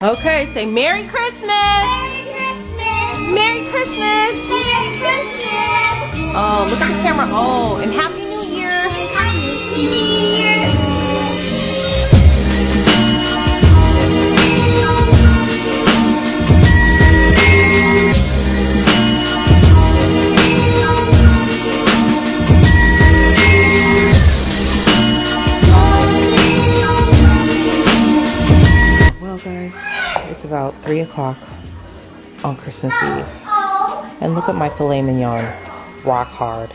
Okay, say Merry Christmas! Merry Christmas! Merry Christmas! Merry Christmas! Oh, look at the camera. Oh, and Happy New Year! Happy New Year! Well, guys, it's about 3 o'clock on Christmas Eve. And look at my filet mignon, rock hard,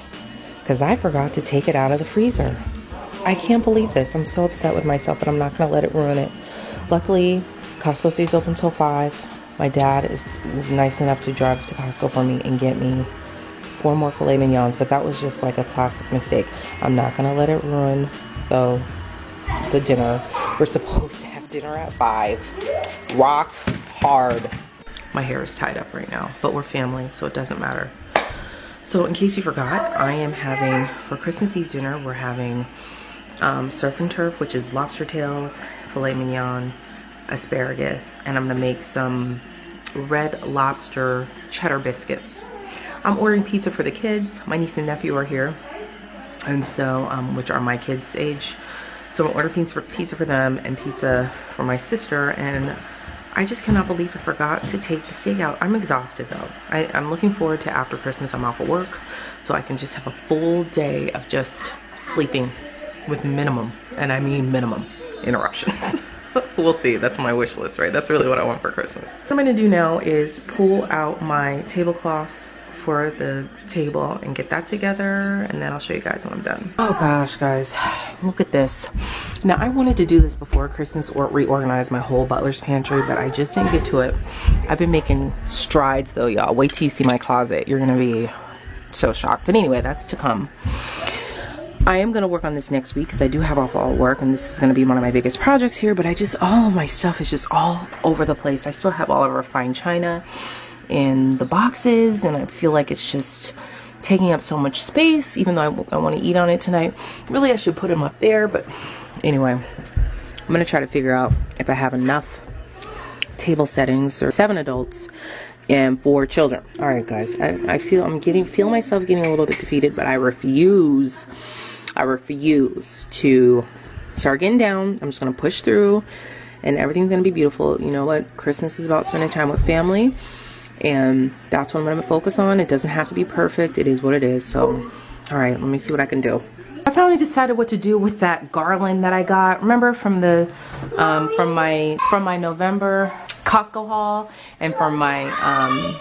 because I forgot to take it out of the freezer. I can't believe this. I'm so upset with myself, but I'm not going to let it ruin it. Luckily, Costco stays open till 5. My dad is nice enough to drive to Costco for me and get me 4 more filet mignons, but that was just like a classic mistake. I'm not going to let it ruin, though, the dinner. We're supposed to have dinner at 5. Rock hard. My hair is tied up right now, but we're family, so it doesn't matter. So in case you forgot, I am having, for Christmas Eve dinner, we're having surf and turf, which is lobster tails, filet mignon, asparagus, and I'm gonna make some red lobster cheddar biscuits. I'm ordering pizza for the kids. My niece and nephew are here, and so, which are my kids' age. So I'm ordering pizza for them and pizza for my sister, and I just cannot believe I forgot to take the steak out. I'm exhausted though. I'm looking forward to after Christmas. I'm off of work, so I can just have a full day of just sleeping with minimum, and I mean minimum, interruptions. We'll see. That's my wish list, right? That's really what I want for Christmas. What I'm gonna do now is pull out my tablecloths for the table and get that together, and then I'll show you guys when I'm done. Oh gosh, guys, look at this. Now I wanted to do this before Christmas or reorganize my whole butler's pantry, but I just didn't get to it. I've been making strides though, y'all. Wait till you see my closet. You're gonna be so shocked. But anyway, that's to come. I am gonna work on this next week because I do have off all work, and this is gonna be one of my biggest projects here, but all of my stuff is just all over the place. I still have all of our fine china in the boxes, and I feel like it's just taking up so much space, even though I want to eat on it tonight. Really, I should put them up there, but anyway, I'm gonna try to figure out if I have enough table settings or 7 adults and 4 children. All right, guys, I feel myself getting a little bit defeated, but I refuse to start getting down. I'm just gonna push through, and everything's gonna be beautiful. You know what? Christmas is about spending time with family, and that's what I'm gonna focus on. It doesn't have to be perfect. It is what it is. So, all right, let me see what I can do. I finally decided what to do with that garland that I got. Remember from the from my November Costco haul, and from my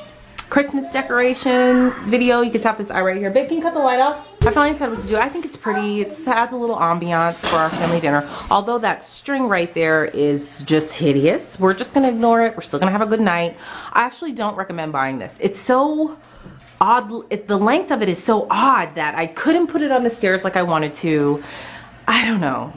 Christmas decoration video. You can tap this eye right here. Babe, can you cut the light off? I finally decided what to do. I think it's pretty. It adds a little ambiance for our family dinner. Although that string right there is just hideous. We're just gonna ignore it. We're still gonna have a good night. I actually don't recommend buying this. It's so odd. The length of it is so odd that I couldn't put it on the stairs like I wanted to. I don't know.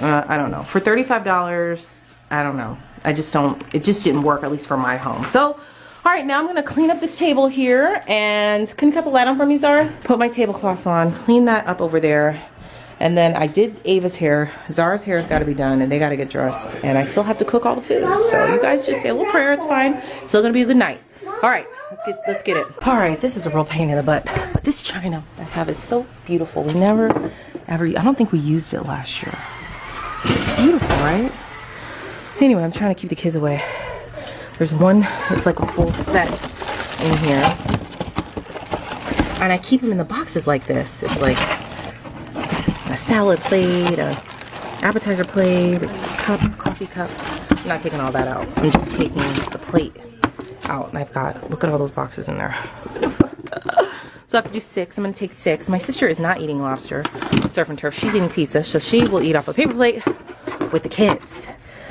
I don't know. For $35, I don't know. It just didn't work, at least for my home. So, all right, now I'm gonna clean up this table here, and can you cut the light on for me, Zara? Put my tablecloths on, clean that up over there, and then I did Ava's hair. Zara's hair has gotta be done, and they gotta get dressed, and I still have to cook all the food. So you guys just say a little prayer, it's fine. Still gonna be a good night. All right, let's get it. All right, this is a real pain in the butt, but this china I have is so beautiful. We never, ever, I don't think we used it last year. It's beautiful, right? Anyway, I'm trying to keep the kids away. There's one, it's like a full set in here. And I keep them in the boxes like this. It's like a salad plate, a appetizer plate, a cup, coffee cup. I'm not taking all that out. I'm just taking the plate out. And I've got, look at all those boxes in there. So I have to do 6. I'm gonna take 6. My sister is not eating lobster, surf and turf. She's eating pizza, so she will eat off a paper plate with the kids.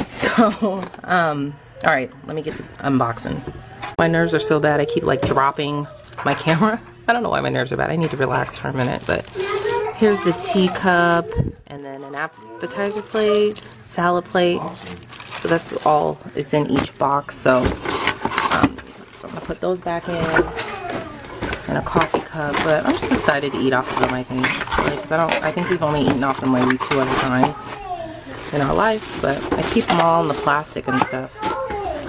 So, all right, let me get to unboxing. My nerves are so bad, I keep like dropping my camera. I don't know why my nerves are bad. I need to relax for a minute, but here's the teacup, and then an appetizer plate, salad plate. So that's all, it's in each box. So, I'm gonna put those back in, and a coffee cup. But I'm just excited to eat off of them, I think. Because I think we've only eaten off them maybe 2 other times in our life, but I keep them all in the plastic and stuff.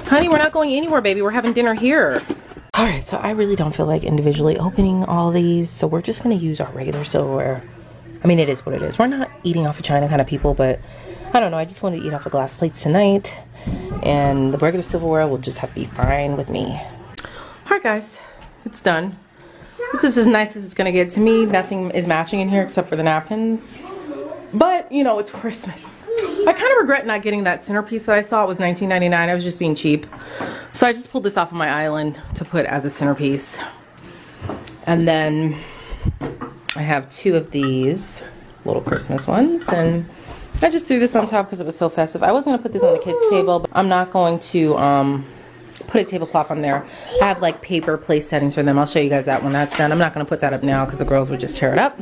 Honey, we're not going anywhere, baby. We're having dinner here. All right, so I really don't feel like individually opening all these, so we're just gonna use our regular silverware. I mean, it is what it is. We're not eating off of china kind of people, but I don't know. I just wanted to eat off of glass plates tonight, and the regular silverware will just have to be fine with me. All right, guys, it's done. This is as nice as it's gonna get. To me, nothing is matching in here except for the napkins, but you know, it's Christmas. I kind of regret not getting that centerpiece that I saw. It was $19.99. I was just being cheap. So I just pulled this off of my island to put as a centerpiece. And then I have 2 of these little Christmas ones. And I just threw this on top because it was so festive. I was going to put this on the kids' table, but I'm not going to put a tablecloth on there. I have like paper place settings for them. I'll show you guys that when that's done. I'm not going to put that up now because the girls would just tear it up.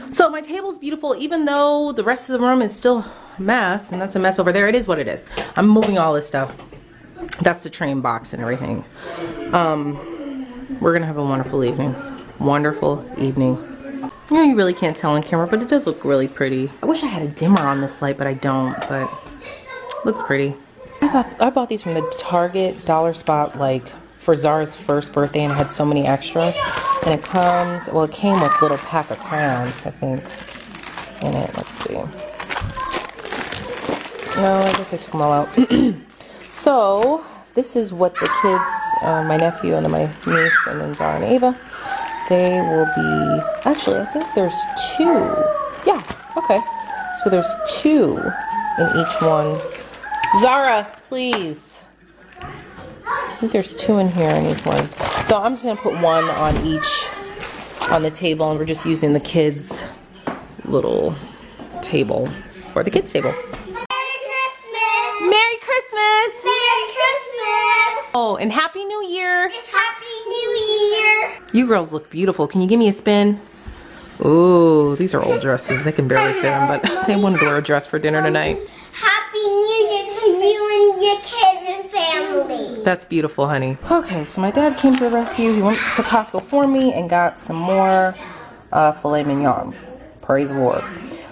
So my table's beautiful, even though the rest of the room is still a mess, and that's a mess over there. It is what it is. I'm moving all this stuff. That's the train box and everything. We're gonna have a wonderful evening. Wonderful evening. You know, you really can't tell on camera, but it does look really pretty. I wish I had a dimmer on this light, but I don't, but looks pretty. I bought these from the Target dollar spot, like, for Zara's first birthday, and it had so many extra. And it comes, well, it came with a little pack of crayons, I think, in it. Let's see. No, I guess I took them all out. So, this is what the kids, my nephew and then my niece and then Zara and Ava, they will be, actually, I think there's 2. Yeah, okay. So there's 2 in each one. Zara, please. I think there's 2 in here in each one. So I'm just gonna put 1 on each on the table, and we're just using the kids' little table for the kids' table. Merry Christmas! Merry Christmas! Merry Christmas! Oh, and Happy New Year! And Happy New Year! You girls look beautiful. Can you give me a spin? Ooh, these are old dresses. They can barely fit them, but they wanted to wear a dress for dinner tonight. Happy New Year to you and your kids and family. That's beautiful, honey. Okay, so my dad came to the rescue. He went to Costco for me and got some more filet mignon. Praise the Lord.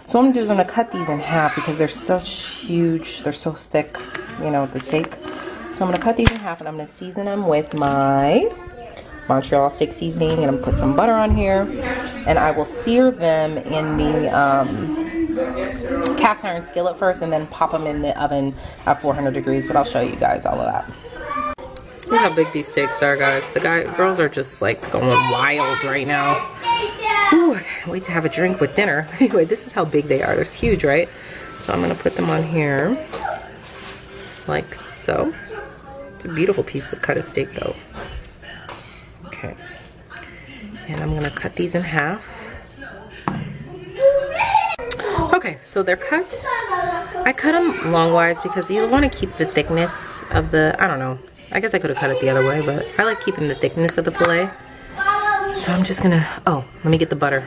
So what I'm gonna do is I'm gonna cut these in half because they're such huge, they're so thick, you know, the steak. So I'm gonna cut these in half and I'm gonna season them with my Montreal steak seasoning, and I'm gonna put some butter on here, and I will sear them in the cast iron skillet first and then pop them in the oven at 400 degrees, but I'll show you guys all of that. Look how big these steaks are, guys. The girls are just like going wild right now. Ooh, I can't wait to have a drink with dinner. Anyway, this is how big they are. They're huge, right? So I'm gonna put them on here like so. It's a beautiful piece of cut of steak though. Okay, and I'm gonna cut these in half. Okay, so they're cut. I cut them longwise because you want to keep the thickness of the, I don't know, I guess I could have cut it the other way, but I like keeping the thickness of the filet. So I'm just gonna, oh, let me get the butter.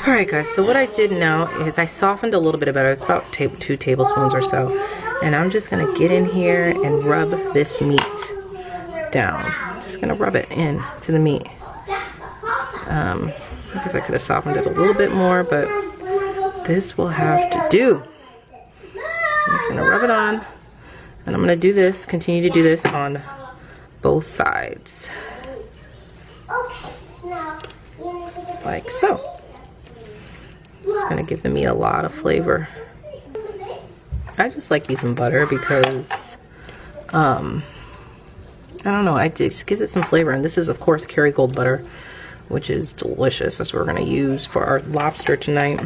All right, guys, so what I did now is I softened a little bit of butter. It's about 2 tablespoons or so. And I'm just gonna get in here and rub this meat down. Just gonna rub it in to the meat. I guess I could have softened it a little bit more, but this will have to do. I'm just gonna rub it on, and I'm gonna do this, continue to do this on both sides. Like so. Just gonna give the meat a lot of flavor. I just like using butter because I don't know, it just gives it some flavor. And this is, of course, Kerrygold butter, which is delicious. That's what we're going to use for our lobster tonight.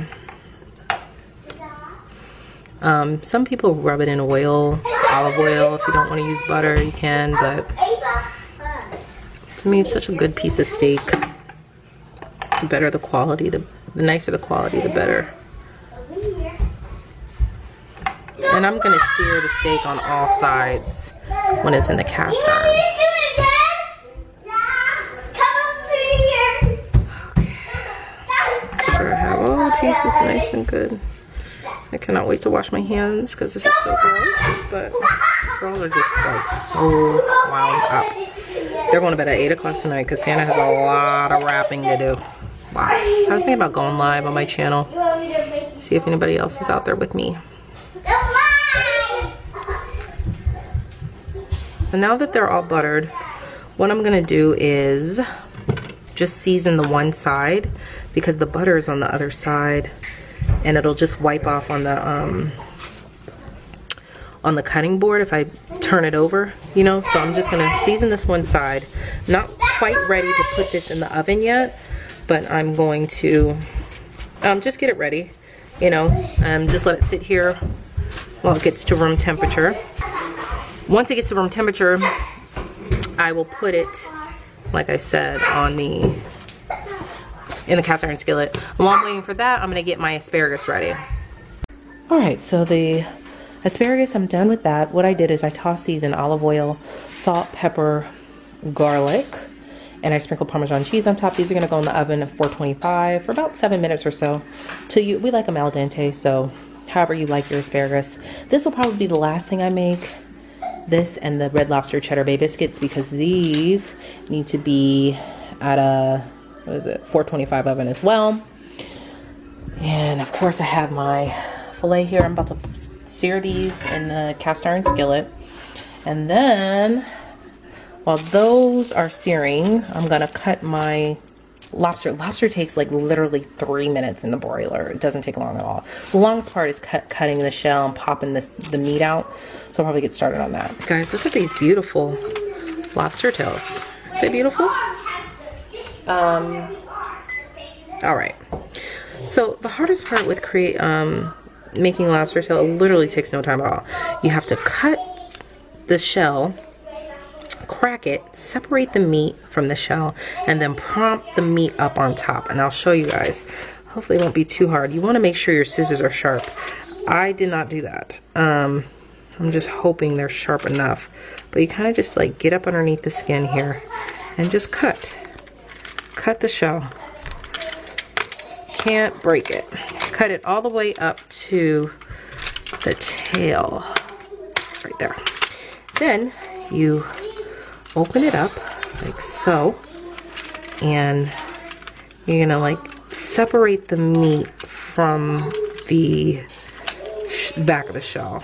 Some people rub it in oil, olive oil. If you don't want to use butter, you can. But to me, it's such a good piece of steak. The better the quality, the nicer the quality, the better. And I'm going to sear the steak on all sides when it's in the cast iron. Okay. Sure have all the pieces nice and good. I cannot wait to wash my hands because this is so gross, but girls are just like so wound up. They're going to bed at 8 o'clock tonight because Santa has a lot of wrapping to do. Lots. I was thinking about going live on my channel. See if anybody else is out there with me. So now that they're all buttered, what I'm gonna do is just season the one side because the butter is on the other side, and it'll just wipe off on the cutting board if I turn it over, you know. So I'm just gonna season this one side. Not quite ready to put this in the oven yet, but I'm going to just get it ready, you know, just let it sit here while it gets to room temperature. Once it gets to room temperature, I will put it, like I said, in the cast iron skillet. And while I'm waiting for that, I'm gonna get my asparagus ready. All right, so the asparagus, I'm done with that. What I did is I tossed these in olive oil, salt, pepper, garlic, and I sprinkled Parmesan cheese on top. These are gonna go in the oven at 425 for about 7 minutes or so. We like them al dente, so however you like your asparagus. This will probably be the last thing I make. This and the Red Lobster Cheddar Bay biscuits, because these need to be at a, 425 oven as well. And of course I have my filet here. I'm about to sear these in the cast iron skillet. And then while those are searing, I'm gonna cut my lobster. Lobster takes like literally 3 minutes in the broiler. It doesn't take long at all. The longest part is cutting the shell and popping the meat out. So I'll probably get started on that. Guys, look at these beautiful lobster tails. Are they beautiful? All right. So the hardest part with making lobster tail, it literally takes no time at all. You have to cut the shell, crack it, separate the meat from the shell, and then prop the meat up on top. And I'll show you guys. Hopefully it won't be too hard. You want to make sure your scissors are sharp. I did not do that. I'm just hoping they're sharp enough. But you kind of just like get up underneath the skin here and just cut. Cut the shell. Can't break it. Cut it all the way up to the tail. Right there. Then you open it up like so, and you're gonna like separate the meat from the back of the shell,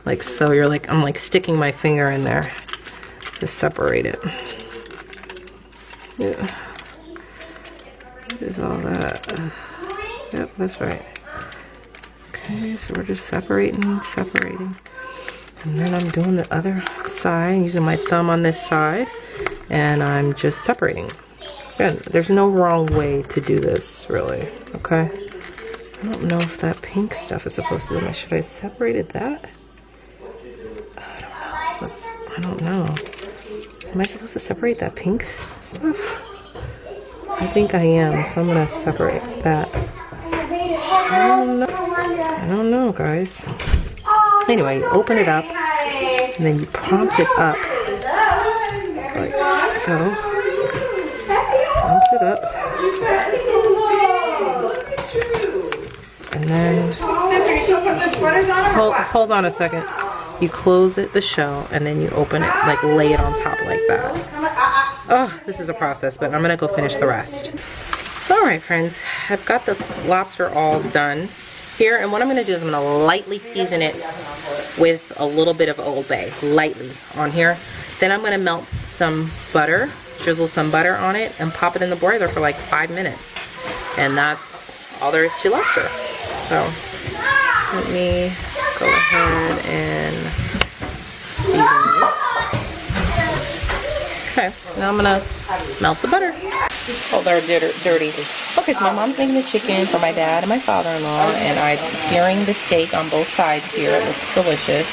like so. You're like, I'm like sticking my finger in there to separate it. Yeah, what is all that? Yep, that's right. Okay, so we're just separating. And then I'm doing the other side, using my thumb on this side, and I'm just separating. Again, there's no wrong way to do this, really, okay? I don't know if that pink stuff is supposed to be, should I have separated that? I don't know. Am I supposed to separate that pink stuff? I think I am, so I'm gonna separate that. I don't know, guys. Anyway, you open it up, and then you prompt it up, like so. Prompt it up, and then hold on a second. You close it, the shell, and then you open it, like lay it on top like that. Oh, this is a process, but I'm gonna go finish the rest. All right, friends, I've got this lobster all done here, and what I'm gonna do is I'm gonna lightly season it with a little bit of Old Bay, lightly on here. Then I'm gonna melt some butter, drizzle some butter on it, and pop it in the broiler for like 5 minutes. And that's all there is to lobster. So let me go ahead and season these. Okay, now I'm gonna melt the butter. Oh, they're dirty. Okay, so my mom's making the chicken for my dad and my father-in-law, and I'm searing the steak on both sides here. It looks delicious.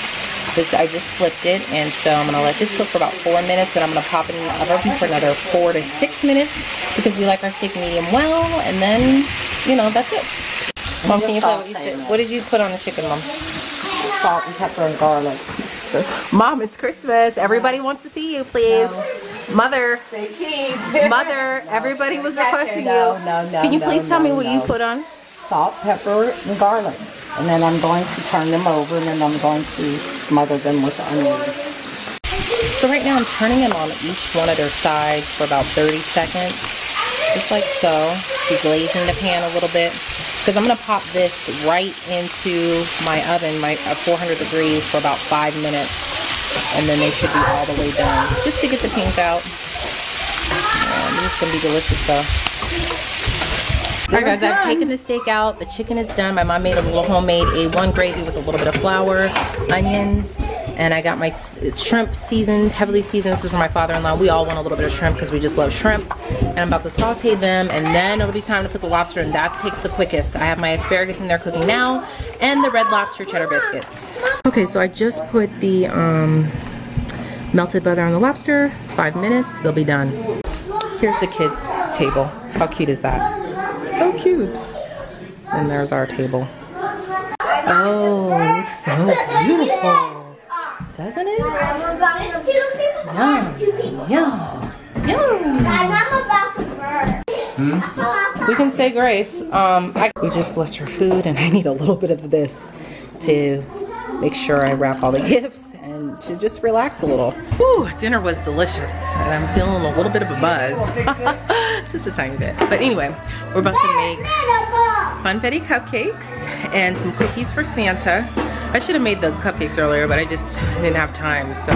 I just flipped it, and so I'm gonna let this cook for about 4 minutes, but I'm gonna pop it in the oven for another 4 to 6 minutes because we like our steak medium well, and then, you know, that's it. Mom, can you play what you said? What did you put on the chicken, Mom? Salt and pepper and garlic. Mom, it's Christmas. Everybody wants to see you, please. Mother. Say cheese. Mother, everybody was requesting No. Can you please tell me what you put on? Salt, pepper, and garlic. And then I'm going to turn them over, and then I'm going to smother them with onions. So right now I'm turning them on each one of their sides for about 30 seconds. Just like so. Deglazing the pan a little bit. Because I'm going to pop this right into my oven at 400 degrees for about 5 minutes. and then they should be all the way done. Just to get the pink out. It's gonna be delicious though. Alright guys, I've taken the steak out. The chicken is done. My mom made a little homemade A1 gravy with a little bit of flour, onions, and I got my shrimp seasoned, heavily seasoned. This is for my father-in-law. We all want a little bit of shrimp because we just love shrimp. And I'm about to saute them, and then it'll be time to put the lobster, and that takes the quickest. I have my asparagus in there cooking now, and the red lobster cheddar biscuits. Okay, so I just put the melted butter on the lobster. 5 minutes, they'll be done. Here's the kids' table. How cute is that? So cute. And there's our table. Oh, it looks so beautiful. Doesn't it? Yum, yum, yum. We can say grace. We just blessed her food, and I need a little bit of this to make sure I wrap all the gifts and to just relax a little. Whew, dinner was delicious, and I'm feeling a little bit of a buzz. Just a tiny bit. But anyway, we're about to make funfetti cupcakes and some cookies for Santa. I should have made the cupcakes earlier, but I just didn't have time, so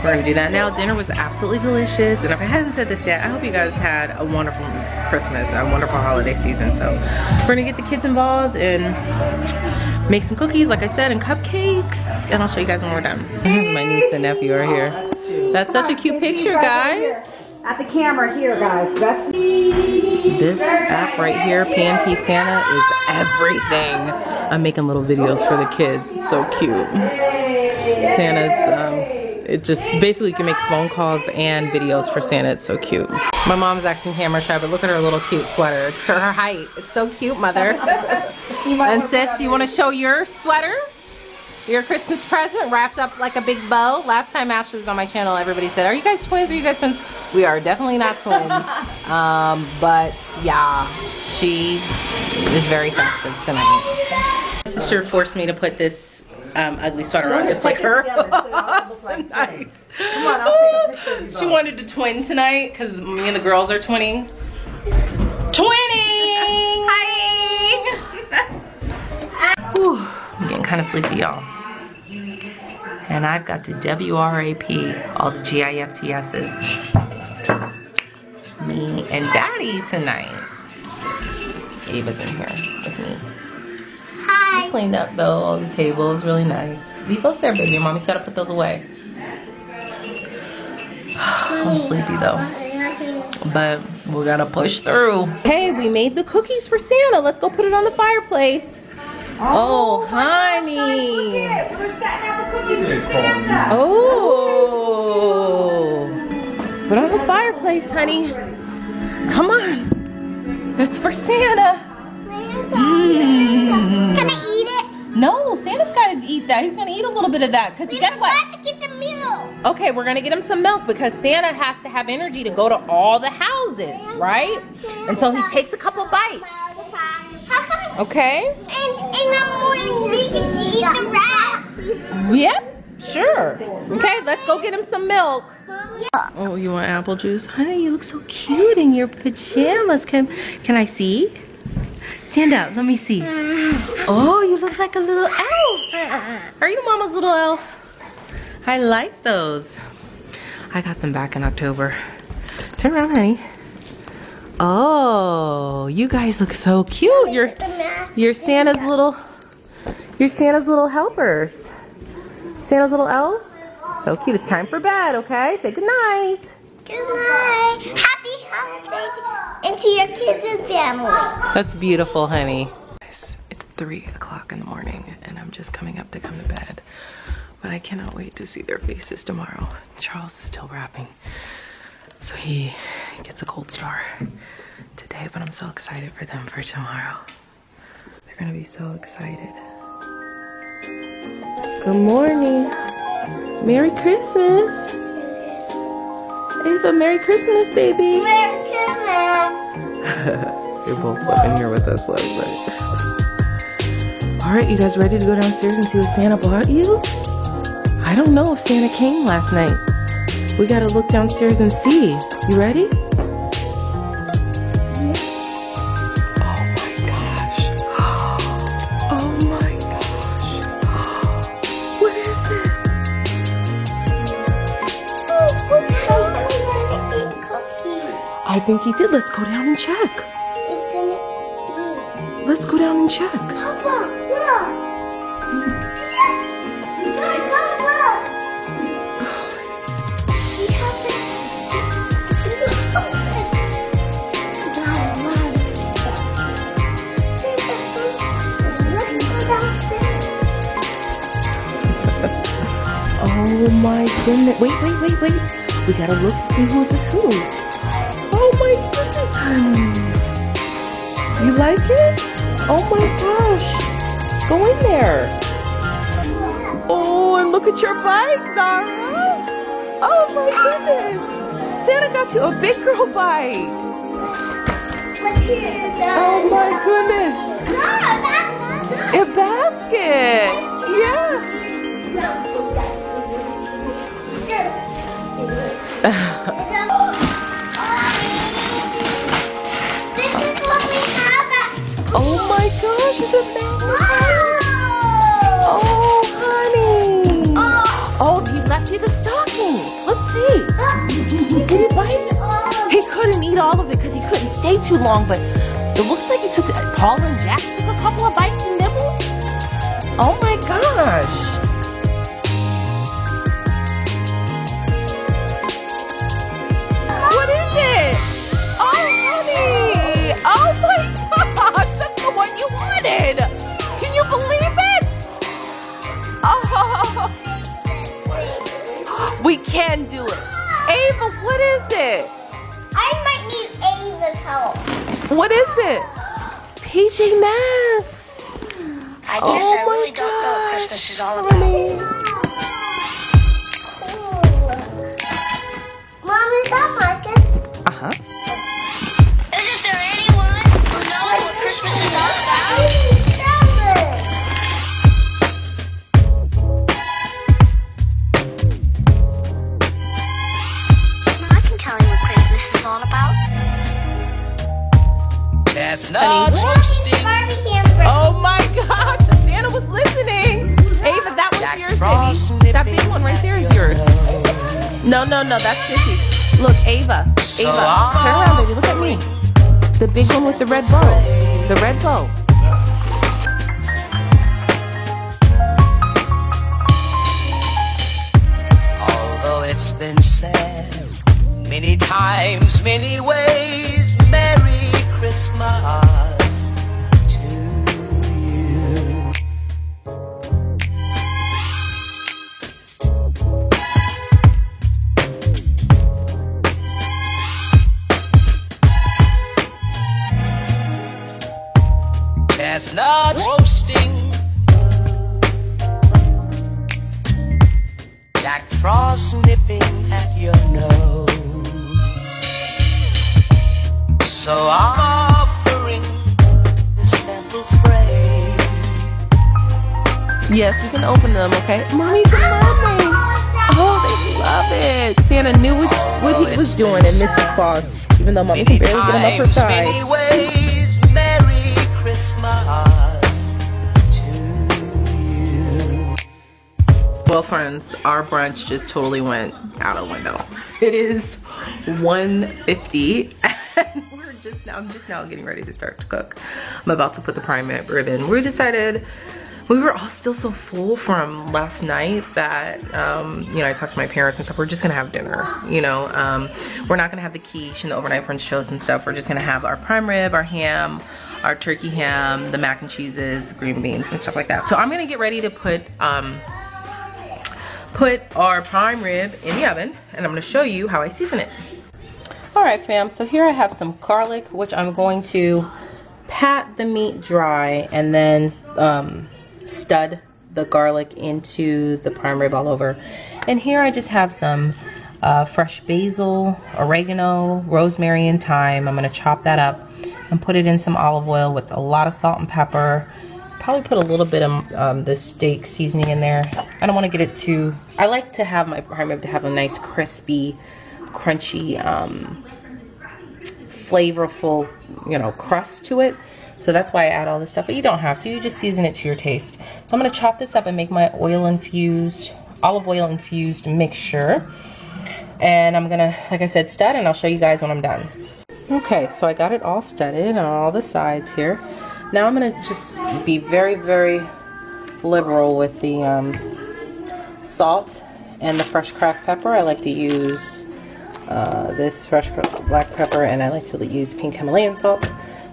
we're gonna do that now. Dinner was absolutely delicious, and if I haven't said this yet, I hope you guys had a wonderful Christmas, a wonderful holiday season. So we're gonna get the kids involved and make some cookies, like I said, and cupcakes, and I'll show you guys when we're done. Here's my niece and nephew right here. That's such a cute picture, guys. At the camera here, guys. This app right here, PNP Santa, is everything. I'm making little videos for the kids. It's so cute. Santa's, it just basically you can make phone calls and videos for Santa. It's so cute. My mom's acting camera shy, but look at her little cute sweater. It's her height. It's so cute, mother. And sis, you want to show your sweater? Your Christmas present wrapped up like a big bow. Last time Ashley was on my channel, everybody said, are you guys twins? Are you guys twins? We are definitely not twins. But yeah, she is very festive tonight. My sister forced me to put this ugly sweater on just like her. Nice. Come on, I'll take a picture of you. She wanted to twin tonight because me and the girls are twinning. Twinning! Hi! Whew, I'm getting kind of sleepy, y'all. And I've got to WRAP all the GIFTS's. Me and Daddy tonight. Ava's in here with me. Hi. We cleaned up though, all the tables, really nice. Leave those there, baby. Your mommy's gotta put those away. I'm sleepy though. But we gotta push through. Hey, we made the cookies for Santa. Let's go put it on the fireplace. Oh, honey. We're setting out the cookies for Santa. Oh. Put on the fireplace, honey. Come on. That's for Santa. Can I eat it? No, Santa's got to eat that. He's going to eat a little bit of that. Because guess what? I have to get the milk. Okay, we're going to get him some milk because Santa has to have energy to go to all the houses, right? Until he takes a couple bites. Okay? And in the morning we can eat the rest. Yep, sure. Okay, let's go get him some milk. Oh, you want apple juice? Honey, you look so cute in your pajamas. Can I see? Stand up, let me see. Oh, you look like a little elf. Are you Mama's little elf? I like those. I got them back in October. Turn around, honey. Oh, you guys look so cute. You're Santa's little helpers. Santa's little elves. So cute. It's time for bed, okay? Say goodnight. Good night. Happy holidays into your kids and family. That's beautiful, honey. It's 3 o'clock in the morning and I'm just coming up to come to bed. But I cannot wait to see their faces tomorrow. Charles is still wrapping. So he gets a gold star today, but I'm so excited for them for tomorrow. They're gonna be so excited. Good morning. Merry Christmas. Ava, Merry Christmas, baby. Merry Christmas. They both slept in here with us last night. All right, you guys ready to go downstairs and see what Santa bought you? I don't know if Santa came last night. We gotta look downstairs and see. You ready? Oh my gosh. Oh my gosh. What is it? I think he did. Let's go down and check. It's gonna eat. Let's go down and check. Papa, look. Look, Papa. We have to Let's go downstairs. Oh my goodness. Wait. We gotta look to see whose is whose. Oh my goodness, honey. You like it? Oh my gosh. Go in there. Oh, and look at your bike, Zara. Oh my goodness. Santa got you a big girl bike. What's here? Oh my goodness. A basket. Yeah. This is what we have at school. Oh my gosh, is it mango? Whoa! Oh, honey. Oh, he left you the stockings. Let's see. Did he bite it? He couldn't eat all of it because he couldn't stay too long, but it looks like he took, Paul and Jack took a couple of bites and nibbles. Oh my gosh. What is it? Oh, honey. Oh my gosh, that's the one you wanted. Can you believe it? Oh. We can do it. Ava, what is it? I might need Ava's help. What is it? PJ Masks. I guess I really don't know what Christmas is all about. Honey. Mom, is that Marcus? Uh-huh. Isn't there anyone who knows what Christmas is all about? I can tell you what Christmas is all about. Chestnuts roasting. Barbie camper. Oh my gosh, Santa was listening. Ava, that one's yours, baby. That big one right there is yours. No, that's Sissy. Look, Ava, turn around, baby. Look at me. The big one with the red bow. The red bow. Although it's been said many times, many ways, Merry Christmas to you. Chestnuts roasting, Jack Frost nipping at your nose. So I'm offering this sample frame. Yes, we can open them, okay? Mommy's a mermaid. Oh, they love it. Santa knew what he was doing in Mrs. Claus, even though Mommy can barely get him up her side. Many ways, Merry Christmas to you. Well, friends, our brunch just totally went out of the window. It is 1:50 and I'm just now getting ready to start to cook. I'm about to put the prime rib in. We decided, we were all still so full from last night that, you know, I talked to my parents and stuff. We're just gonna have dinner, you know. We're not gonna have the quiche and the overnight French toast and stuff. We're just gonna have our prime rib, our ham, our turkey ham, the mac and cheeses, green beans and stuff like that. So I'm gonna get ready to put our prime rib in the oven and I'm gonna show you how I season it. All right, fam, so here I have some garlic, which I'm going to pat the meat dry and then stud the garlic into the prime rib all over. And here I just have some fresh basil, oregano, rosemary, and thyme. I'm gonna chop that up and put it in some olive oil with a lot of salt and pepper. Probably put a little bit of the steak seasoning in there. I don't want to get it too, I like to have my prime rib to have a nice crispy, crunchy, flavorful, you know, crust to it. So that's why I add all this stuff, but you don't have to. You just season it to your taste. So I'm gonna chop this up and make my olive oil infused mixture. And I'm gonna, like I said, stud, and I'll show you guys when I'm done. Okay, so I got it all studded on all the sides here. Now I'm gonna just be very, very liberal with the salt and the fresh cracked pepper. I like to use this fresh black pepper, and I like to use pink Himalayan salt.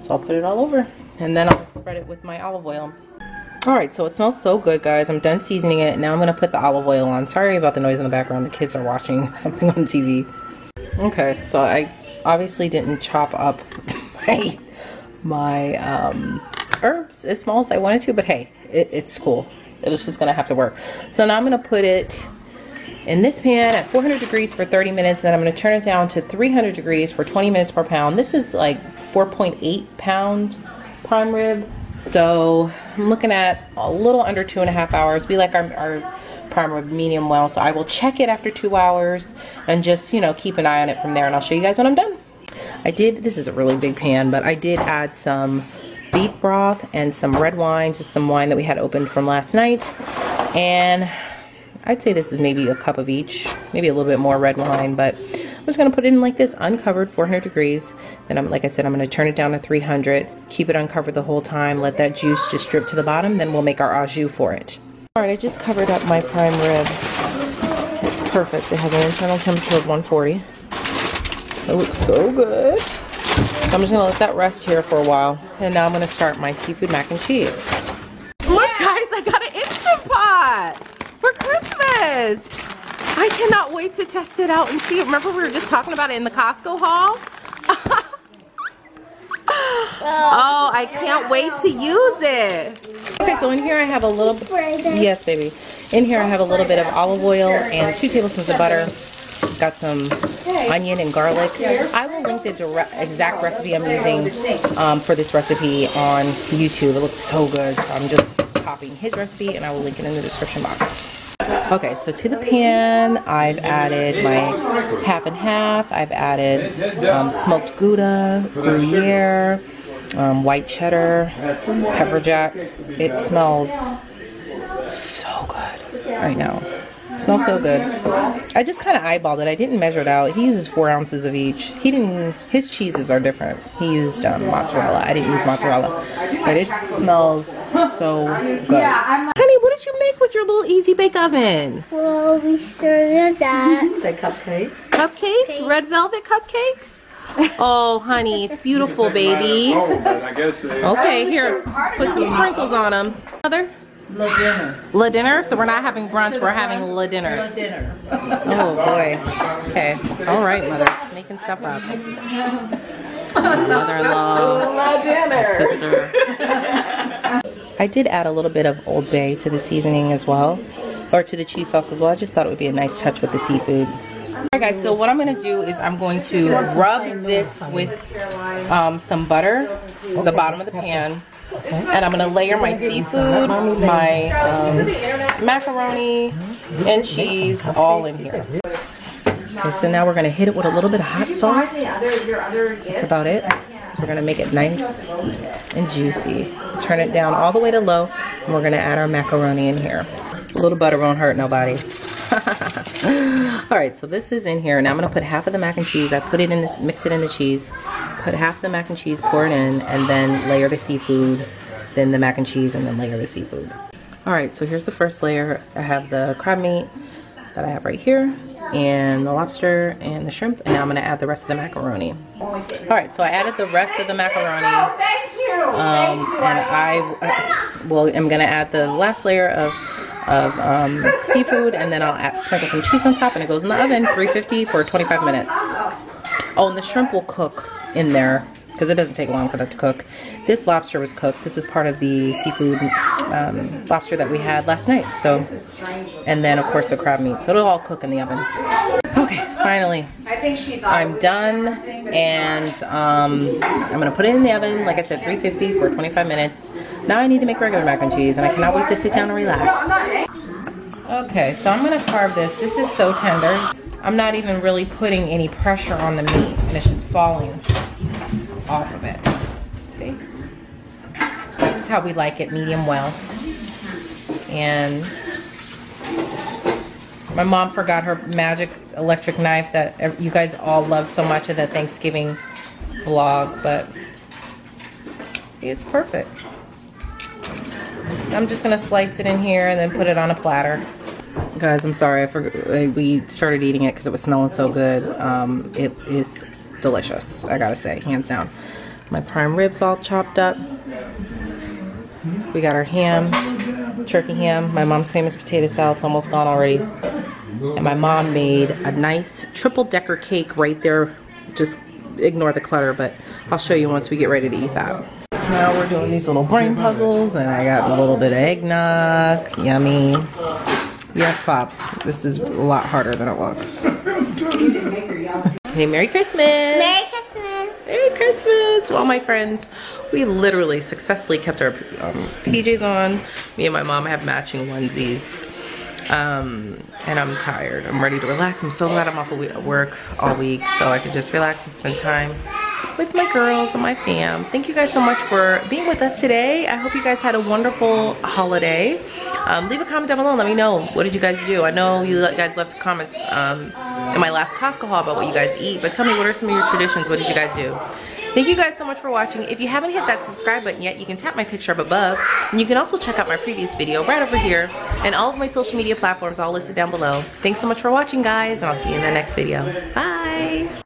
So I'll put it all over, and then I'll spread it with my olive oil. Alright, so it smells so good, guys. I'm done seasoning it. Now I'm gonna put the olive oil on. Sorry about the noise in the background. The kids are watching something on TV. Okay, so I obviously didn't chop up my herbs as small as I wanted to, but hey, it's cool. It's just gonna have to work. So now I'm gonna put it in this pan at 400 degrees for 30 minutes, then I'm gonna turn it down to 300 degrees for 20 minutes per pound. This is like 4.8 pound prime rib, so I'm looking at a little under 2.5 hours. We like our prime rib medium well, so I will check it after 2 hours and just, you know, keep an eye on it from there, and I'll show you guys when I'm done. This is a really big pan, but I did add some beef broth and some red wine, just some wine that we had opened from last night, and I'd say this is maybe a cup of each, maybe a little bit more red wine, but I'm just gonna put it in like this, uncovered, 400 degrees. Then like I said, I'm gonna turn it down to 300, keep it uncovered the whole time, let that juice just drip to the bottom, then we'll make our au jus for it. All right, I just covered up my prime rib. It's perfect. It has an internal temperature of 140. It looks so good. So I'm just gonna let that rest here for a while, and now I'm gonna start my seafood mac and cheese. Look, guys, I got an Instant Pot for Christmas. I cannot wait to test it out and see it. Remember we were just talking about it in the Costco haul? Oh, I can't wait to use it. Okay, so in here I have a little, yes baby. In here I have a little bit of olive oil and 2 tablespoons of butter. Got some onion and garlic. I will link the exact recipe I'm using for this recipe on YouTube. It looks so good. So I'm just copying his recipe, and I will link it in the description box. Okay, so to the pan, I've added my half and half. I've added smoked Gouda, Gruyere, white cheddar, pepper jack. It smells so good right now. It smells so good. I just kind of eyeballed it. I didn't measure it out. He uses 4 ounces of each. His cheeses are different. He used mozzarella. I didn't use mozzarella. But it smells so good. Honey, what did you make with your little easy bake oven? Well, we started that. Say cupcakes. Cupcakes? Red velvet cupcakes? Oh, honey, it's beautiful, baby. Okay, here, put some sprinkles on them. Mother? La dinner. La dinner? So we're not having brunch, we're having la dinner. La dinner. Oh boy. Okay. All right, mother. Just making stuff up. Mother-in-law. La dinner. Sister. I did add a little bit of Old Bay to the seasoning as well, or to the cheese sauce as well. I just thought it would be a nice touch with the seafood. Alright guys, so what I'm going to do is I'm going to rub this with some butter, the bottom of the pan. And I'm going to layer my seafood, my macaroni, and cheese all in here. Okay, so now we're going to hit it with a little bit of hot sauce. That's about it. We're going to make it nice and juicy. Turn it down all the way to low, and we're going to add our macaroni in here. A little butter won't hurt nobody. Alright, so this is in here. Now I'm going to put half of the mac and cheese. I put it in this, mix it in the cheese. Put half of the mac and cheese, pour it in, and then layer the seafood, then the mac and cheese, and then layer the seafood. Alright, so here's the first layer. I have the crab meat that I have right here, and the lobster and the shrimp, and now I'm going to add the rest of the macaroni. Alright, so I added the rest of the macaroni. And I'm going to add the last layer of seafood, and then I'll sprinkle some cheese on top, and it goes in the oven, 350 for 25 minutes. Oh, and the shrimp will cook in there because it doesn't take long for that to cook. This lobster was cooked. This is part of the seafood lobster that we had last night. So, and then of course the crab meat. So it'll all cook in the oven. Okay, finally, I'm done, and I'm gonna put it in the oven. Like I said, 350 for 25 minutes. Now I need to make regular mac and cheese, and I cannot wait to sit down and relax. Okay, so I'm gonna carve this. This is so tender. I'm not even really putting any pressure on the meat, and it's just falling off of it. See? This is how we like it, medium well. And my mom forgot her magic electric knife that you guys all love so much at the Thanksgiving vlog, but see, it's perfect. I'm just gonna slice it in here and then put it on a platter. Guys, I'm sorry, I forgot, we started eating it because it was smelling so good. It is delicious, I gotta say, hands down. My prime ribs all chopped up. We got our ham, turkey ham. My mom's famous potato salad's almost gone already. And my mom made a nice triple-decker cake right there. Just ignore the clutter, but I'll show you once we get ready to eat that. Now we're doing these little brain puzzles, and I got a little bit of eggnog. Yummy. Yes, Pop. This is a lot harder than it looks. Hey, Merry Christmas! Merry Christmas! Merry Christmas to all my friends. We literally successfully kept our PJs on. Me and my mom have matching onesies. And I'm tired. I'm ready to relax. I'm so glad I'm off of work all week so I can just relax and spend time with my girls and my fam. Thank you guys so much for being with us today. I hope you guys had a wonderful holiday. Leave a comment down below and let me know, what did you guys do? I know you guys left comments in my last Costco haul about what you guys eat, but tell me, what are some of your traditions? What did you guys do? Thank you guys so much for watching. If you haven't hit that subscribe button yet, you can tap my picture up above, and you can also check out my previous video right over here, and all of my social media platforms all listed down below. Thanks so much for watching, guys, and I'll see you in the next video. Bye!